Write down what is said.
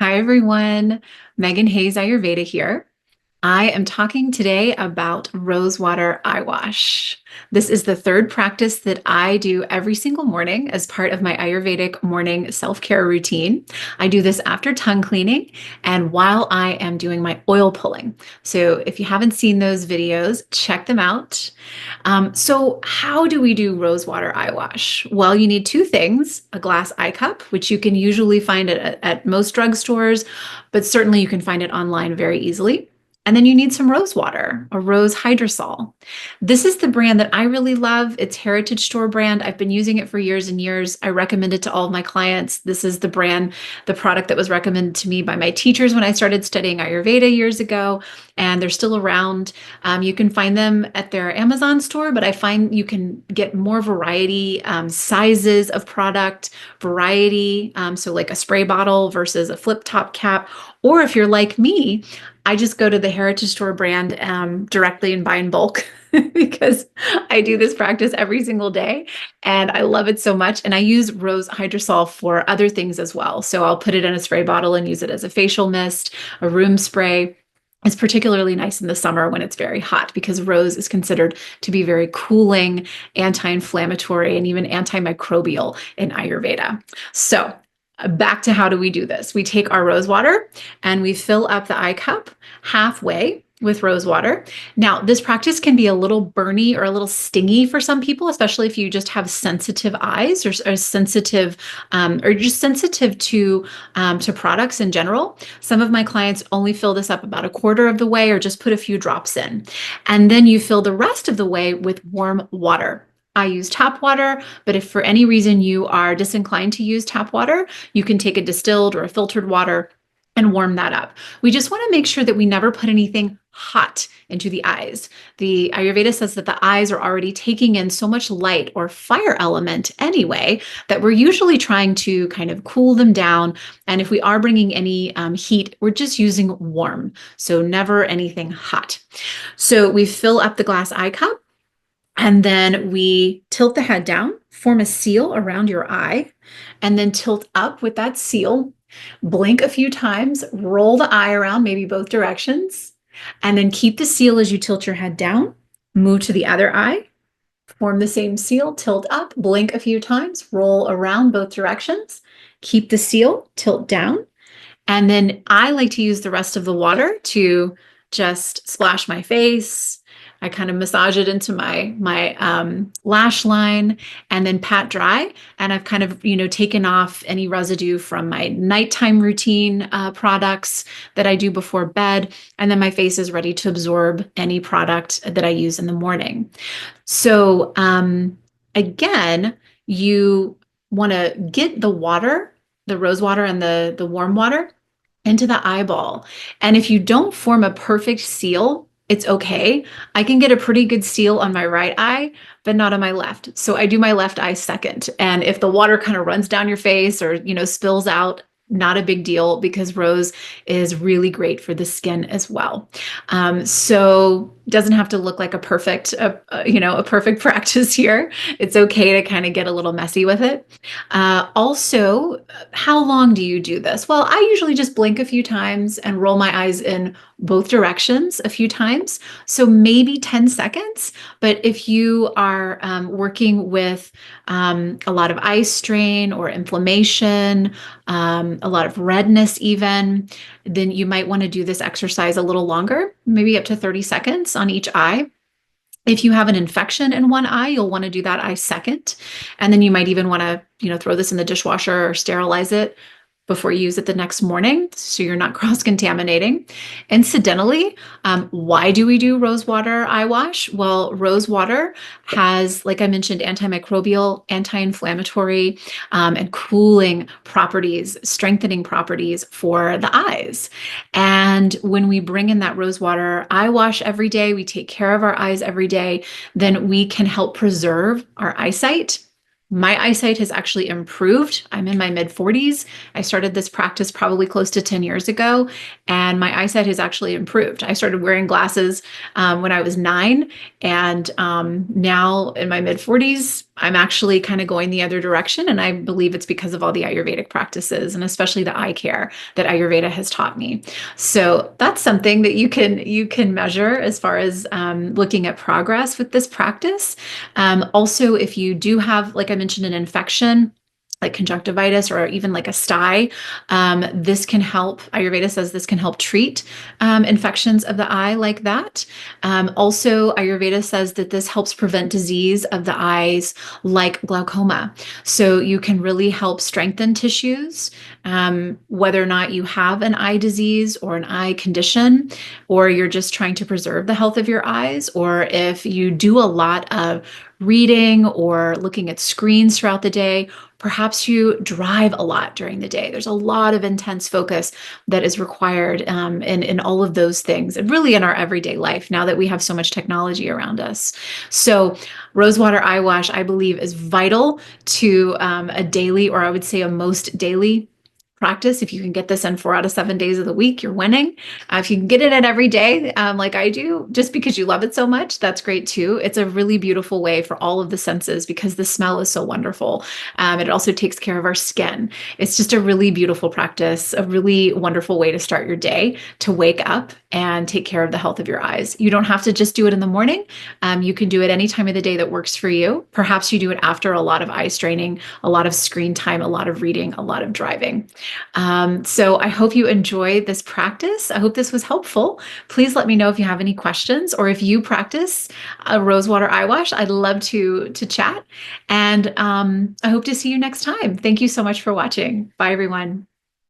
Hi, everyone. Megan Hayes, Ayurveda here. I am talking today about Rosewater Eyewash. This is the third practice that I do every single morning as part of my Ayurvedic morning self-care routine. I do this after tongue cleaning and while I am doing my oil pulling. So if you haven't seen those videos, check them out. So how do we do Rosewater Eyewash? Well, you need two things: a glass eye cup, which you can usually find at most drugstores, but certainly you can find it online very easily. And then you need some rose water, a rose hydrosol. This is the brand that I really love. It's Heritage Store brand. I've been using it for years and years. I recommend it to all of my clients. This is the brand, the product that was recommended to me by my teachers when I started studying Ayurveda years ago, and they're still around. You can find them at their Amazon store, but I find you can get more variety, sizes of product, variety. So like a spray bottle versus a flip top cap. Or if you're like me, I just go to the Heritage Store brand directly and buy in bulk because I do this practice every single day and I love it so much. And I use rose hydrosol for other things as well. So I'll put it in a spray bottle and use it as a facial mist, a room spray. It's particularly nice in the summer when it's very hot because rose is considered to be very cooling, anti-inflammatory, and even antimicrobial in Ayurveda. So back to how do we do this? We take our rose water and we fill up the eye cup halfway with rose water. Now, this practice can be a little burny or a little stingy for some people, especially if you just have sensitive eyes or sensitive, or just sensitive to products in general. Some of my clients only fill this up about a quarter of the way or just put a few drops in. And then you fill the rest of the way with warm water. I use tap water, but if for any reason you are disinclined to use tap water, you can take a distilled or a filtered water and warm that up. We just want to make sure that we never put anything hot into the eyes. The Ayurveda says that the eyes are already taking in so much light or fire element anyway, that we're usually trying to kind of cool them down. And if we are bringing any heat, we're just using warm. So never anything hot. So we fill up the glass eye cup. And then we tilt the head down, form a seal around your eye, and then tilt up with that seal, blink a few times, roll the eye around, maybe both directions, and then keep the seal as you tilt your head down, move to the other eye, form the same seal, tilt up, blink a few times, roll around both directions, keep the seal, tilt down, and then I like to use the rest of the water to just splash my face. I kind of massage it into my lash line and then pat dry. And I've kind of, taken off any residue from my nighttime routine products that I do before bed. And then my face is ready to absorb any product that I use in the morning. So again, you want to get the water, the rose water and the warm water into the eyeball. And if you don't form a perfect seal, it's okay. I can get a pretty good seal on my right eye, but not on my left. So I do my left eye second. And if the water kind of runs down your face or, spills out, not a big deal because rose is really great for the skin as well. So it doesn't have to look like a perfect practice here. It's okay to kind of get a little messy with it. Also, how long do you do this? Well, I usually just blink a few times and roll my eyes in both directions a few times. So maybe 10 seconds. But if you are working with a lot of eye strain or inflammation, a lot of redness even, then you might want to do this exercise a little longer, maybe up to 30 seconds on each eye. If you have an infection in one eye, you'll want to do that eye second. And then you might even want to, throw this in the dishwasher or sterilize it before you use it the next morning, so you're not cross-contaminating. Incidentally, why do we do rose water eye wash? Well, rose water has, like I mentioned, antimicrobial, anti-inflammatory, and cooling properties, strengthening properties for the eyes. And when we bring in that rose water eye wash every day, we take care of our eyes every day, then we can help preserve our eyesight. My eyesight has actually improved. I'm in my mid-40s. I started this practice probably close to 10 years ago, and my eyesight has actually improved. I started wearing glasses when I was 9, and now in my mid-40s, I'm actually kind of going the other direction. And I believe it's because of all the Ayurvedic practices and especially the eye care that Ayurveda has taught me. So that's something that you can measure as far as looking at progress with this practice. Also, if you do have, like I mentioned, an infection, like conjunctivitis or even like a sty, this can help. Ayurveda says this can help treat infections of the eye like that. Also, Ayurveda says that this helps prevent disease of the eyes like glaucoma. So you can really help strengthen tissues, whether or not you have an eye disease or an eye condition, or you're just trying to preserve the health of your eyes, or if you do a lot of reading or looking at screens throughout the day. Perhaps you drive a lot during the day. There's a lot of intense focus that is required in all of those things, and really in our everyday life now that we have so much technology around us. So, Rosewater Eye Wash, I believe, is vital to a daily, or I would say a most daily practice. If you can get this in 4 out of 7 days of the week, you're winning. If you can get it in every day, like I do, just because you love it so much, that's great too. It's a really beautiful way for all of the senses because the smell is so wonderful. It also takes care of our skin. It's just a really beautiful practice, a really wonderful way to start your day, to wake up and take care of the health of your eyes. You don't have to just do it in the morning. You can do it any time of the day that works for you. Perhaps you do it after a lot of eye straining, a lot of screen time, a lot of reading, a lot of driving. So I hope you enjoyed this practice. I hope this was helpful. Please let me know if you have any questions or if you practice a Rosewater eye wash. I'd love to chat. And I hope to see you next time. Thank you so much for watching. Bye, everyone.